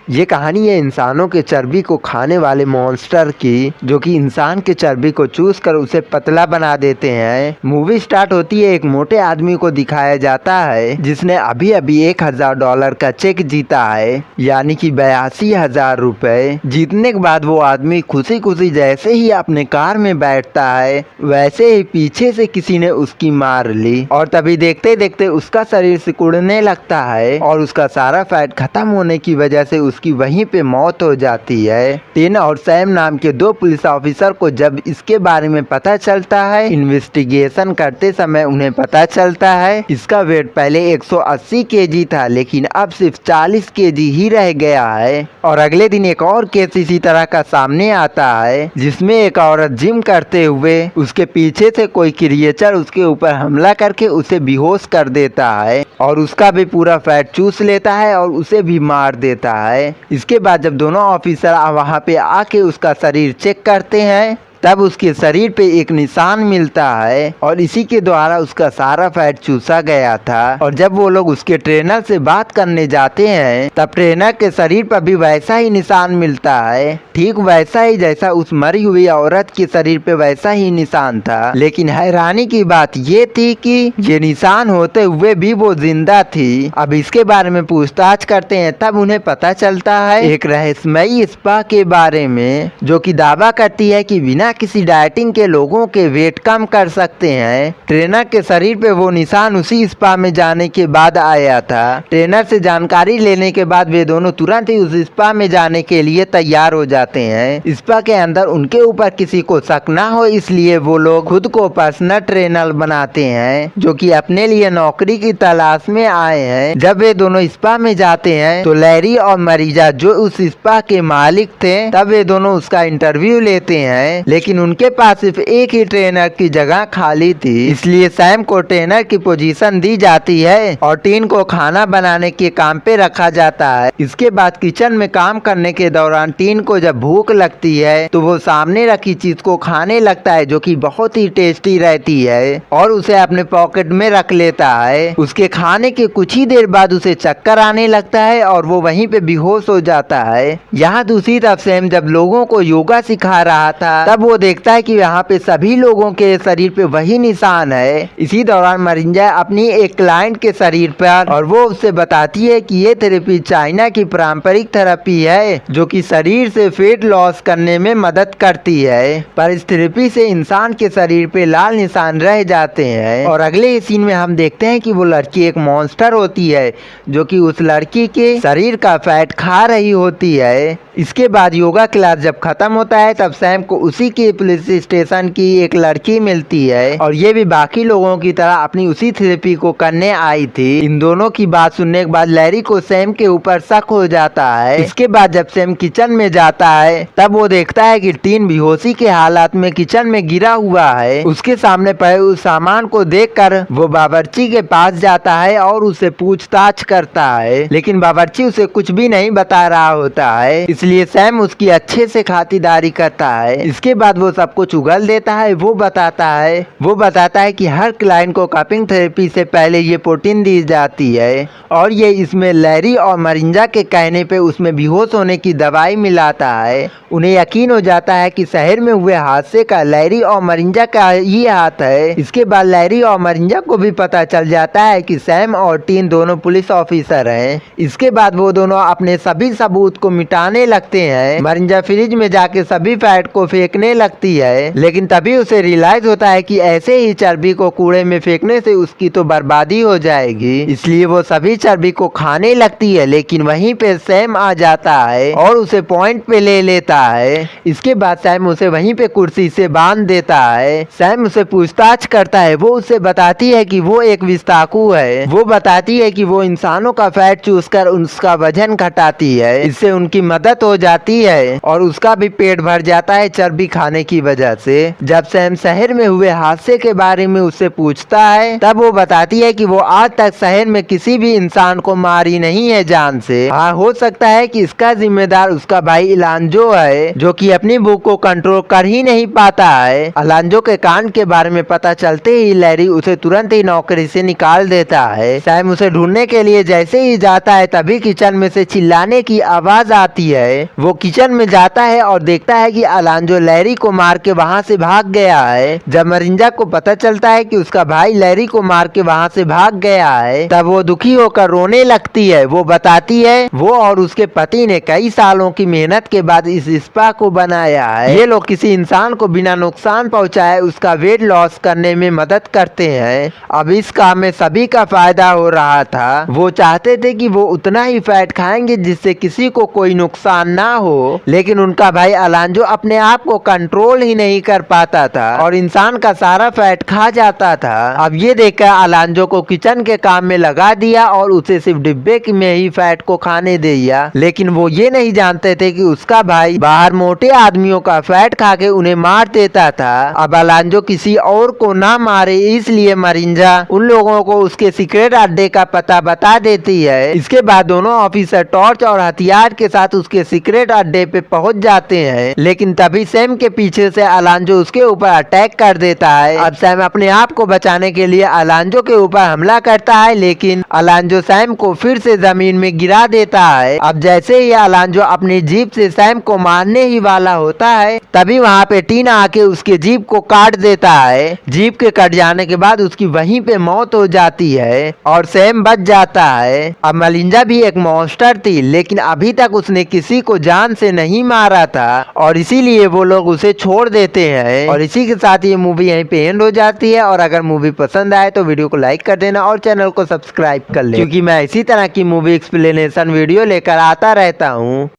ये कहानी है इंसानों के चर्बी को खाने वाले मॉन्स्टर की, जो कि इंसान के चर्बी को चूस कर उसे पतला बना देते हैं। मूवी स्टार्ट होती है, एक मोटे आदमी को दिखाया जाता है जिसने अभी अभी $1000 का चेक जीता है, यानी कि 82,000 रुपए। जीतने के बाद वो आदमी खुशी खुशी जैसे ही अपने कार में बैठता है, वैसे ही पीछे से किसी ने उसकी मार ली और तभी देखते देखते उसका शरीर सिकुड़ने लगता है और उसका सारा फैट खत्म होने की वजह से उसकी वहीं पे मौत हो जाती है। टिन और सैम नाम के दो पुलिस ऑफिसर को जब इसके बारे में पता चलता है, इन्वेस्टिगेशन करते समय उन्हें पता चलता है इसका वेट पहले 180 केजी था, लेकिन अब सिर्फ 40 केजी ही रह गया है। और अगले दिन एक और केस इसी तरह का सामने आता है, जिसमें एक औरत जिम करते हुए उसके पीछे से कोई क्रिएचर उसके ऊपर हमला करके उसे बेहोश कर देता है और उसका भी पूरा फैट चूस लेता है और उसे भी मार देता है। इसके बाद जब दोनों ऑफिसर वहां पे आके उसका शरीर चेक करते हैं, तब उसके शरीर पे एक निशान मिलता है और इसी के द्वारा उसका सारा फैट चूसा गया था। और जब वो लोग उसके ट्रेनर से बात करने जाते हैं, तब ट्रेनर के शरीर पर भी वैसा ही निशान मिलता है, ठीक वैसा ही जैसा उस मरी हुई औरत के शरीर पे वैसा ही निशान था। लेकिन हैरानी की बात ये थी कि ये निशान होते हुए भी वो जिंदा थी। अब इसके बारे में पूछताछ करते हैं, तब उन्हें पता चलता है एक रहस्यमयी स्पा के बारे में, जो कि दावा करती है कि बिना किसी डाइटिंग के लोगों के वेट कम कर सकते हैं। ट्रेनर के शरीर पे वो निशान उसी स्पा में जाने के बाद आया था। ट्रेनर से जानकारी लेने के बाद वे दोनों तुरंत ही उस स्पा में जाने के लिए तैयार हो जाते हैं। स्पा के अंदर उनके ऊपर किसी को शक ना हो, इसलिए वो लोग खुद को पर्सनल ट्रेनर बनाते हैं, जो कि अपने लिए नौकरी की तलाश में आए हैं। जब वे दोनों स्पा में जाते हैं तो लैरी और मरीजा जो उस स्पा के मालिक थे, तब वे दोनों उसका इंटरव्यू लेते हैं, लेकिन उनके पास सिर्फ एक ही ट्रेनर की जगह खाली थी। इसलिए सैम को ट्रेनर की पोजीशन दी जाती है और टिन को खाना बनाने के काम पे रखा जाता है। इसके बाद किचन में काम करने के दौरान टिन को जब भूख लगती है तो वो सामने रखी चीज को खाने लगता है, जो कि बहुत ही टेस्टी रहती है, और उसे अपने पॉकेट में रख लेता है। उसके खाने के कुछ ही देर बाद उसे चक्कर आने लगता है और वो वहीं पे बेहोश हो जाता है। यहाँ दूसरी तरफ सैम जब लोगों को योगा सिखा रहा था, तब वो देखता है कि यहाँ पे सभी लोगों के शरीर पे वही निशान है। इसी दौरान मरिंजा अपनी एक क्लाइंट के शरीर पर, और वो उससे बताती है कि ये थेरेपी चाइना की पारंपरिक थेरेपी है, जो कि शरीर से फेट लॉस करने में मदद करती है। पर इस थेरेपी से इंसान के शरीर पे लाल निशान रह जाते हैं। और अगले सीन में हम देखते हैं कि वो लड़की एक मॉन्स्टर होती है, जो कि उस लड़की के शरीर का फैट खा रही होती है। इसके बाद योगा क्लास जब खत्म होता है, तब सैम को उसी के पुलिस स्टेशन की एक लड़की मिलती है और ये भी बाकी लोगों की तरह अपनी उसी थेरेपी को करने आई थी। इन दोनों की बात सुनने के बाद लैरी को सैम के ऊपर शक हो जाता है। इसके बाद जब सैम किचन में जाता है, तब वो देखता है कि टिन बेहोशी के हालात में किचन में गिरा हुआ है। उसके सामने पड़े उस सामान को देखकर वो बावर्ची के पास जाता है और उसे पूछताछ करता है, लेकिन बावर्ची उसे कुछ भी नहीं बता रहा होता है, इसलिए सैम उसकी अच्छे से खातिरदारी करता है। इसके बाद वो सब कुछ उगल देता है। वो बताता है कि हर क्लाइंट को कपिंग थेरेपी से पहले ये प्रोटीन दी जाती है और ये इसमें लैरी और मरिंजा के कहने पे उसमें बेहोश होने की दवाई मिलाता है। उन्हें यकीन हो जाता है कि शहर में हुए हादसे का लैरी और मरिंजा का ही हाथ है। इसके बाद लैरी और मरिंजा को भी पता चल जाता है कि सैम और टिन दोनों पुलिस ऑफिसर हैं। इसके बाद वो दोनों अपने सभी सबूत को मिटाने लगते हैं। मरिंजा फ्रिज में जाके सभी फैट को फेंकने लगती है, लेकिन तभी उसे रियलाइज होता है कि ऐसे ही चर्बी को कूड़े में फेंकने से उसकी तो बर्बादी हो जाएगी। इसलिए वो सभी चर्बी को खाने लगती है, लेकिन वहीं पे सैम आ जाता है और उसे पॉइंट पे ले लेता है। इसके बाद सैम उसे वहीं पे कुर्सी से बांध देता है। सैम उसे पूछताछ करता है। वो उसे बताती है कि वो एक विस्ताकू है। वो बताती है कि वो इंसानों का फैट चूस कर उसका वजन घटाती है, इससे उनकी मदद मौत हो जाती है और उसका भी पेट भर जाता है चर्बी खाने की वजह से। जब सैम शहर में हुए हादसे के बारे में उससे पूछता है तब वो बताती है कि वो आज तक शहर में किसी भी इंसान को मारी नहीं है जान से। हाँ, हो सकता है कि इसका जिम्मेदार उसका भाई इलांजो है जो कि अपनी भूख को कंट्रोल कर ही नहीं पाता है। अलांजो के कांड के बारे में पता चलते ही लैरी उसे तुरंत ही नौकरी से निकाल देता है। सैम उसे ढूंढने के लिए जैसे ही जाता है तभी किचन में से चिल्लाने की आवाज आती है। वो किचन में जाता है और देखता है कि अलांजो लैरी को मार के वहाँ से भाग गया है। जब मरिंजा को पता चलता है कि उसका भाई लैरी को मार के वहाँ से भाग गया है तब वो दुखी होकर रोने लगती है। वो बताती है वो और उसके पति ने कई सालों की मेहनत के बाद इस स्पा को बनाया है। ये लोग किसी इंसान को बिना नुकसान पहुँचाए उसका वेट लॉस करने में मदद करते हैं। अब इस काम में सभी का फायदा हो रहा था। वो चाहते थे कि वो उतना ही फैट खाएंगे जिससे किसी को कोई नुकसान ना हो, लेकिन उनका भाई अलांजो अपने आप को कंट्रोल ही नहीं कर पाता था और इंसान का सारा फैट खा जाता था। अब ये देखकर अलांजो को किचन के काम में लगा दिया और उसे सिर्फ डिब्बे में ही फैट को खाने दिया, लेकिन वो ये नहीं जानते थे कि उसका भाई बाहर मोटे आदमियों का फैट खा के उन्हें मार देता था। अब अलांजो किसी और को ना मारे इसलिए मरिंजा उन लोगों को उसके सीक्रेट अड्डे का पता बता देती है। इसके बाद दोनों ऑफिसर टॉर्च और हथियार के साथ उसके सीक्रेट अड्डे पे पहुंच जाते हैं, लेकिन तभी सैम के पीछे से अलांजो उसके ऊपर अटैक कर देता है। अब सैम अपने आप को बचाने के लिए अलांजो के ऊपर हमला करता है, लेकिन अलांजो सैम को फिर से जमीन में गिरा देता है। अब जैसे ही अलांजो अपनी जीप से सैम को मारने ही वाला होता है तभी वहाँ पे टीना आके उसके जीप को काट देता है। जीप के कट जाने के बाद उसकी वहीं पे मौत हो जाती है और सैम बच जाता है। अब मलिंजा भी एक मॉन्स्टर थी, लेकिन अभी तक उसने किसी को जान से नहीं मारा था और इसीलिए वो लोग उसे छोड़ देते हैं। और इसी के साथ ये मूवी यहीं पे एंड हो जाती है। और अगर मूवी पसंद आए तो वीडियो को लाइक कर देना और चैनल को सब्सक्राइब कर ले, क्योंकि मैं इसी तरह की मूवी एक्सप्लेनेशन वीडियो लेकर आता रहता हूँ।